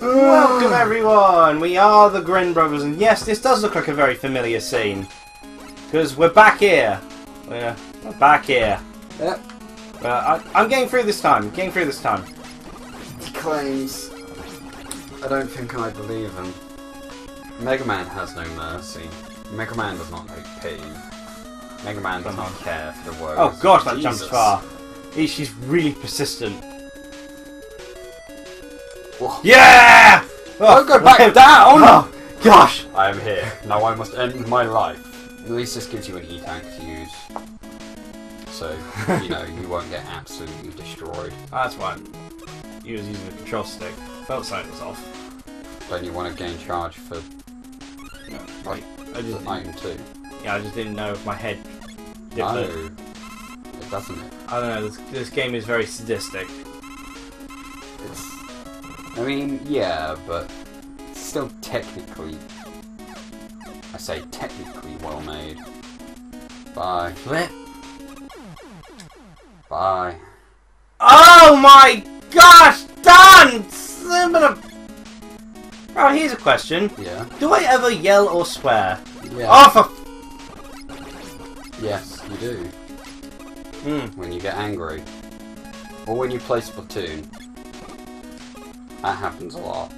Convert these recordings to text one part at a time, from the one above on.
Welcome everyone! We are the Grin Brothers, and yes, this does look like a very familiar scene. Because we're back here. We're back here. Yep. I'm getting through this time. He claims. I don't think I believe him. Mega Man has no mercy. Mega Man does not take pity. Mega Man does not care for the world. Oh gosh, that jumps far. She's really persistent. Whoa. Yeah! Don't go back down! Oh gosh! I am here. Now I must end my life. At least this gives you an E-tank to use. So, you know, you won't get absolutely destroyed. That's why he was using the control stick. Felt something was off. Don't you want to gain charge for I just item 2? Yeah, I just didn't know if my head did No, it. it doesn't. I don't know, this game is very sadistic. I mean, yeah, but it's still technically, I say technically well made. Bye. Flip. Bye. Oh my gosh! Done! Oh, here's a question. Yeah. Do I ever yell or swear? Yeah. Oh, for... Yes, you do. When you get angry. Or when you play Splatoon. That happens a lot.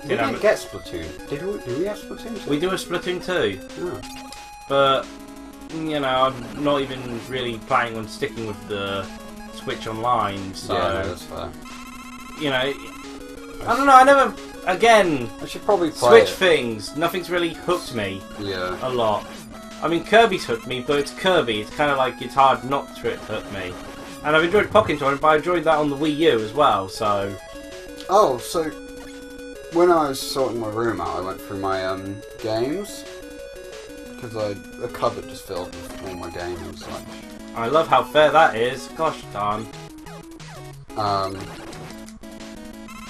We didn't get Splatoon. Did we have Splatoon 2? We do a Splatoon 2. Oh. But, you know, I'm not even really planning on sticking with the Switch Online, so... Yeah, no, that's fair. You know, I don't know, I never... Again, I should probably play Switch things, nothing's really hooked me a lot. I mean, Kirby's hooked me, but it's Kirby. It's kind of like it's hard not to hook me. And I've enjoyed Pocket Tournament, but I enjoyed that on the Wii U as well, so... Oh, so... When I was sorting my room out, I went through my games. Because the cupboard just filled with all my games and such. I love how fair that is. Gosh darn.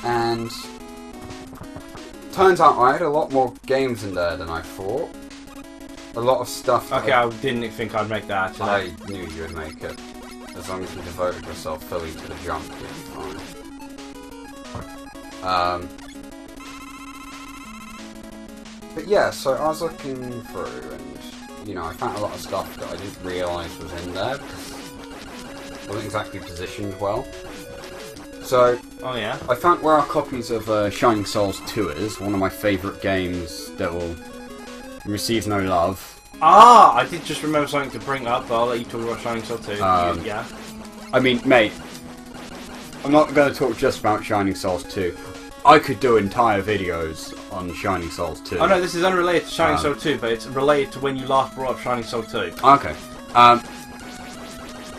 And... Turns out I had a lot more games in there than I thought. A lot of stuff. Okay, I didn't think I'd make that, actually. I knew you would make it. As long as you devoted yourself fully to the jump, you'll be fine. But yeah, so I was looking through and, you know, I found a lot of stuff that I didn't realise was in there because it wasn't exactly positioned well. So, Oh yeah? I found where our copies of Shining Souls 2 is, one of my favourite games that will receive no love. Ah! I did just remember something to bring up, but I'll let you talk about Shining Soul 2. Yeah? I mean, mate, I'm not going to talk just about Shining Souls 2. I could do entire videos on Shining Souls 2. Oh no, this is unrelated to Shining Soul 2, but it's related to when you last brought up Shining Soul 2. Okay.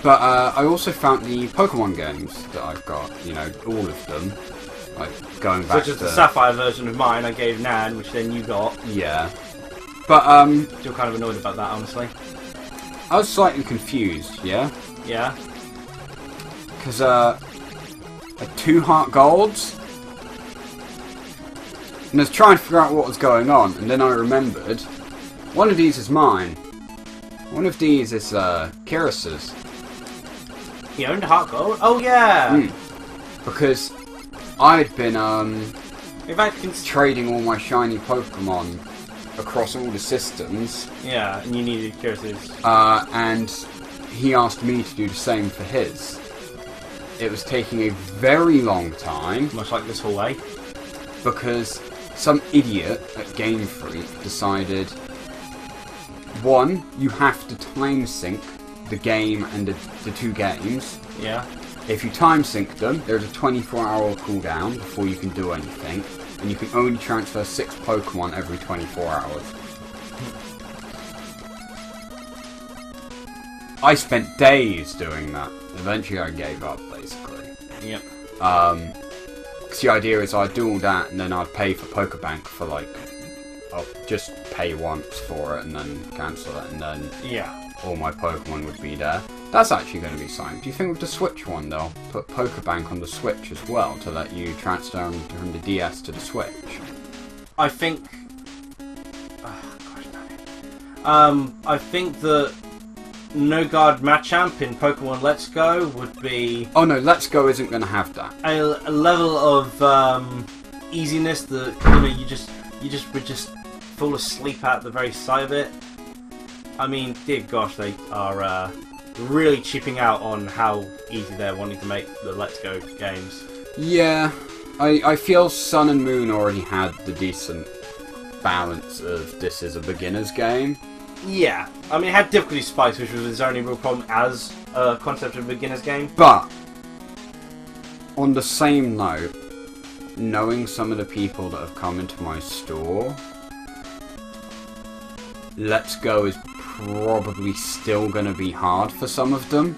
But I also found the Pokemon games that I've got, you know, all of them. Like, going back Such as the Sapphire version of mine I gave Nan, which then you got. Yeah. But, Still kind of annoyed about that, honestly. I was slightly confused, yeah? Yeah? Because, I had 2 Heart Golds. And I was trying to figure out what was going on, and then I remembered, one of these is mine. One of these is, Kiras's. He owned a Heart Gold? Oh yeah! Because I'd been, In fact, trading all my shiny Pokemon across all the systems. Yeah, and you needed Kirsty's. And he asked me to do the same for his. It was taking a very long time. Much like this hallway. Because some idiot at Game Freak decided, one, you have to time sync the game and the 2 games. Yeah. If you time sync them, there's a 24-hour cooldown before you can do anything, and you can only transfer 6 Pokemon every 24 hours. I spent days doing that. Eventually I gave up, basically. Yep. Because the idea is I'd do all that, and then I'd pay for Pokebank for, like, I'll just pay once for it and then cancel it, and then all my Pokemon would be there. That's actually going to be something. Do you think with the Switch one, they'll put Pokebank on the Switch as well to let you transfer from the DS to the Switch? I think... I think that No Guard Machamp in Pokemon Let's Go would be... Oh no, Let's Go isn't going to have that. A level of easiness that, you know, you would just fall asleep at the very sight of it. I mean, dear gosh, they are really chipping out on how easy they're wanting to make the Let's Go games. Yeah, I feel Sun and Moon already had the decent balance of this is a beginner's game. Yeah, I mean, it had difficulty spikes, which was its only real problem as a concept of a beginner's game. But, on the same note, knowing some of the people that have come into my store, Let's Go is probably still going to be hard for some of them.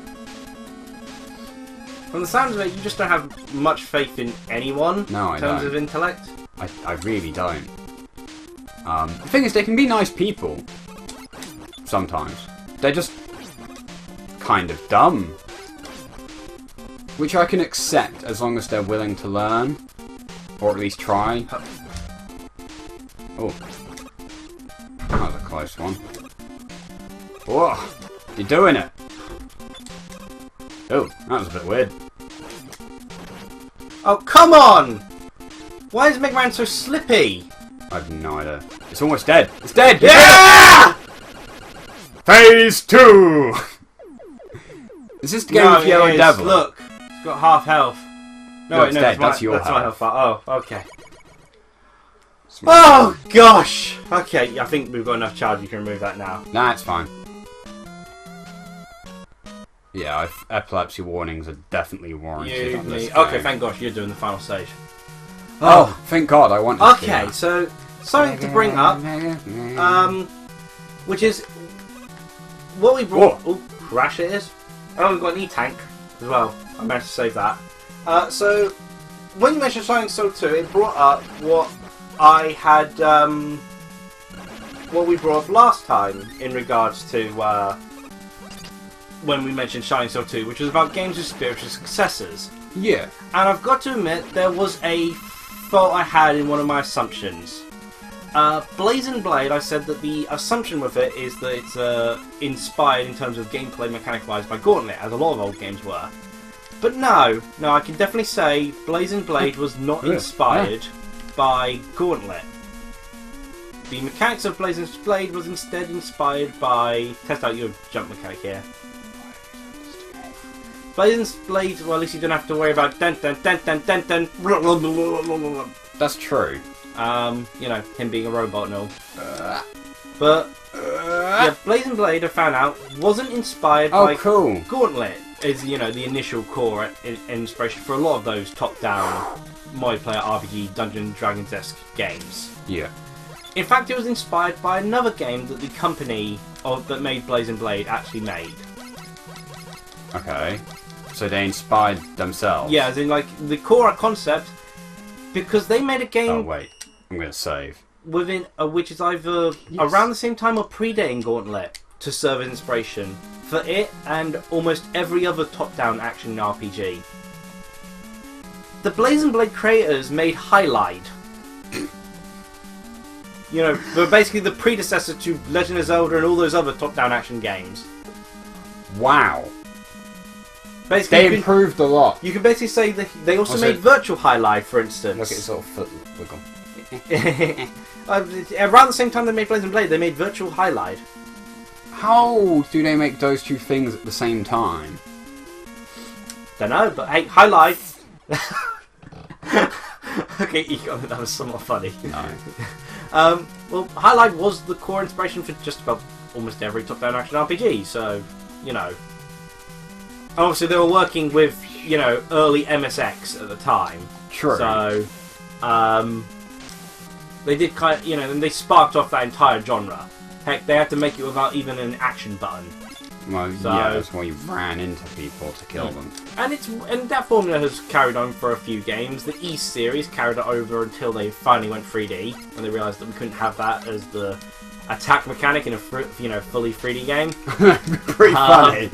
From the sounds of it, you just don't have much faith in anyone in terms of intellect. I really don't. The thing is, they can be nice people. Sometimes. They're just kind of dumb. Which I can accept as long as they're willing to learn. Or at least try. Oh. That was a close one. Whoa! You're doing it! Oh, that was a bit weird. Oh, come on! Why is Mega Man so slippy? I have no idea. It's almost dead. It's dead! Yeah! Phase 2! Is this the game with Yellow Devil? Look, it's got half health. No, wait, it's no, dead. That's your my health. Oh, okay. Oh, gosh! Okay, I think we've got enough charge, you can remove that now. Nah, it's fine. Yeah, epilepsy warnings are definitely warranted on this game. Okay, thank gosh, you're doing the final stage. Oh, thank God, I wanted to do that. So, something to bring up, which is what we brought... Oh, crash it is. Oh, we've got an E-Tank as well. I managed to save that. So, when you mentioned Shining Soul 2, it brought up what I had... what we brought up last time in regards to... when we mentioned Shining Soul 2, which was about games with spiritual successors. Yeah. And I've got to admit, there was a fault I had in one of my assumptions. Blazing Blade, I said that the assumption with it is that it's inspired in terms of gameplay mechanic-wise by Gauntlet, as a lot of old games were. But no, I can definitely say Blazing Blade was not inspired by Gauntlet. The mechanics of Blazing Blade was instead inspired by... Test out your jump mechanic here. Blazing Blade, well, at least you don't have to worry about dun. That's true. You know, him being a robot and all. But, yeah, Blazing Blade, I found out, wasn't inspired by Gauntlet, as, you know, the initial core inspiration for a lot of those top-down multiplayer RPG Dungeons & Dragons-esque games. Yeah. In fact, it was inspired by another game that the company that made Blazing Blade actually made. Okay. So they inspired themselves? Yeah, as in, like, the core concept, because they made a game... Oh, wait. I'm going to save. Within, which is either around the same time or predating Gauntlet, to serve as inspiration for it and almost every other top-down action RPG. The Blazing Blade creators made Highlight. You know, they're basically the predecessor to Legend of Zelda and all those other top-down action games. Wow. Basically, they improved a lot. You can basically say that they also made Virtual Highlight, for instance. Look at his little foot wiggle. Around the same time they made Blazing Blade, they made Virtual Highlight. How do they make those two things at the same time? Don't know, but hey, Highlight. Okay, that was somewhat funny. No. Well, Highlight was the core inspiration for just about almost every top-down action RPG, so, you know. Obviously, they were working with, you know, early MSX at the time. True. So, they did kind of, you know, and they sparked off that entire genre. Heck, they had to make it without even an action button. Well, so, yeah, that's why you ran into people to kill them. And that formula has carried on for a few games. The East series carried it over until they finally went 3D, when they realised that we couldn't have that as the attack mechanic in a fully 3D game. Pretty funny.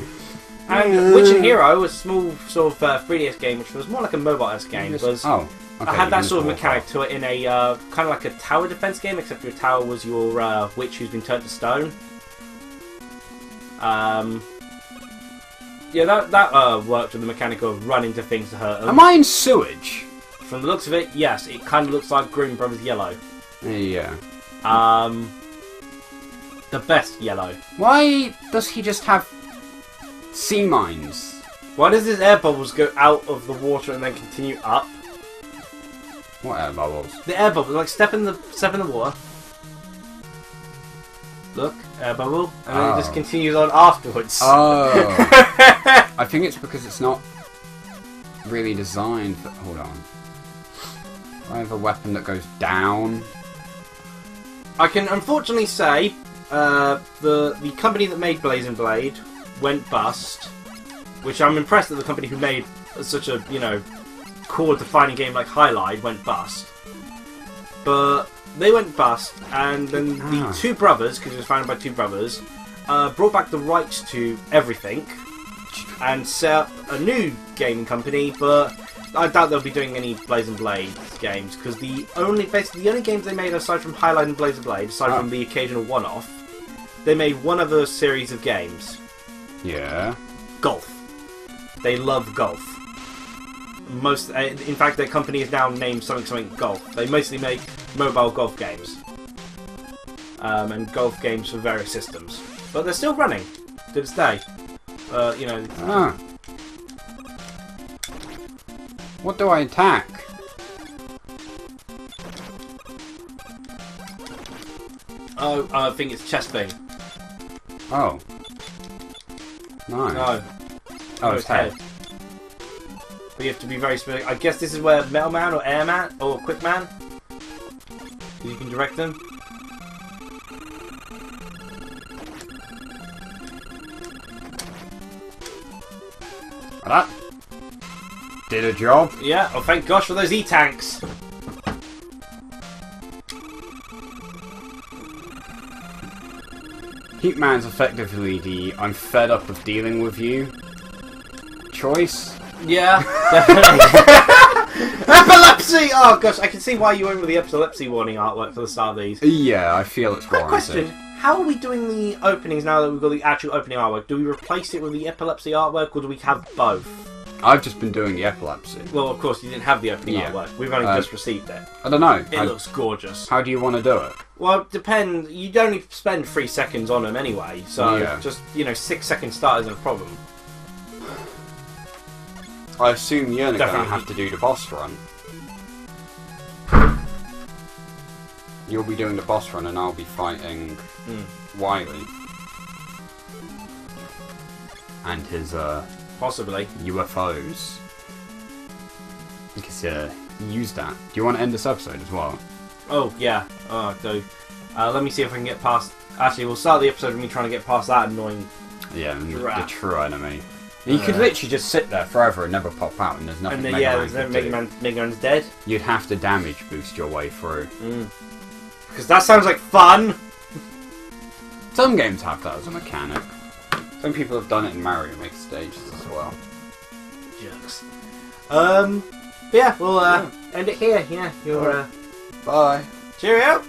And Witcher Hero, a small sort of 3DS game, which was more like a mobile-esque game, was I had that sort of mechanic to it in a kind of like a tower defense game, except your tower was your witch who's been turned to stone. Yeah, that worked with the mechanic of running into things to hurt them. Am I in sewage? From the looks of it, yes. It kind of looks like Grin Brothers yellow. Yeah. The best yellow. Why does he just have sea mines? Why does his air bubbles go out of the water and then continue up? What air bubbles? The air bubbles, like step in the water. Look, air bubble, and then it just continues on afterwards. Oh. I think it's because it's not really designed for... Hold on. I have a weapon that goes down. I can unfortunately say the company that made Blazing Blade went bust, which I'm impressed that the company who made such a, core-defining game like Highlight went bust. But they went bust, and then the two brothers, because it was founded by two brothers, brought back the rights to everything and set up a new gaming company, but I doubt they'll be doing any Blazing Blade games, because the only games they made aside from Highlight and Blazing Blade, aside from the occasional one-off, they made one other series of games. Yeah. Golf. They love golf. In fact, their company is now named something golf. They mostly make mobile golf games. And golf games for various systems. But they're still running to this day. What do I attack? Oh, I think it's chest thing. Oh. Nice. No. Oh, it's head. But you have to be very specific. I guess this is where Metal Man or Air Man or Quick Man, you can direct them. That did a job. Yeah. Oh, thank gosh for those E-tanks. Heatman's effectively the "I'm fed up of dealing with you" choice. Yeah, definitely. Epilepsy! Oh gosh, I can see why you went with the epilepsy warning artwork for the start of these. Yeah, I feel it's Quick warranted. question: how are we doing the openings now that we've got the actual opening artwork? Do we replace it with the epilepsy artwork, or do we have both? I've just been doing the epilepsy. Well, of course, you didn't have the opening artwork. We've only just received it. I don't know. It looks gorgeous. How do you want to do it? Well, it depends. You'd only spend 3 seconds on them anyway, so just 6 second start isn't a problem. I assume you're going to have to do the boss run. You'll be doing the boss run and I'll be fighting Wily. And his possibly UFOs. Because use that. Do you want to end this episode as well? Oh, yeah. Oh, so, let me see if I can get past... Actually, we'll start the episode with me trying to get past that annoying... Yeah, the true enemy. You could literally just sit there forever and never pop out, and there's nothing. And then, Mega Man's dead. You'd have to damage boost your way through. Because that sounds like fun. Some games have that as a mechanic. Some people have done it in Mario Maker stages as well. Jerks. Yeah, we'll end it here. Yeah, you're. Bye. Cheerio.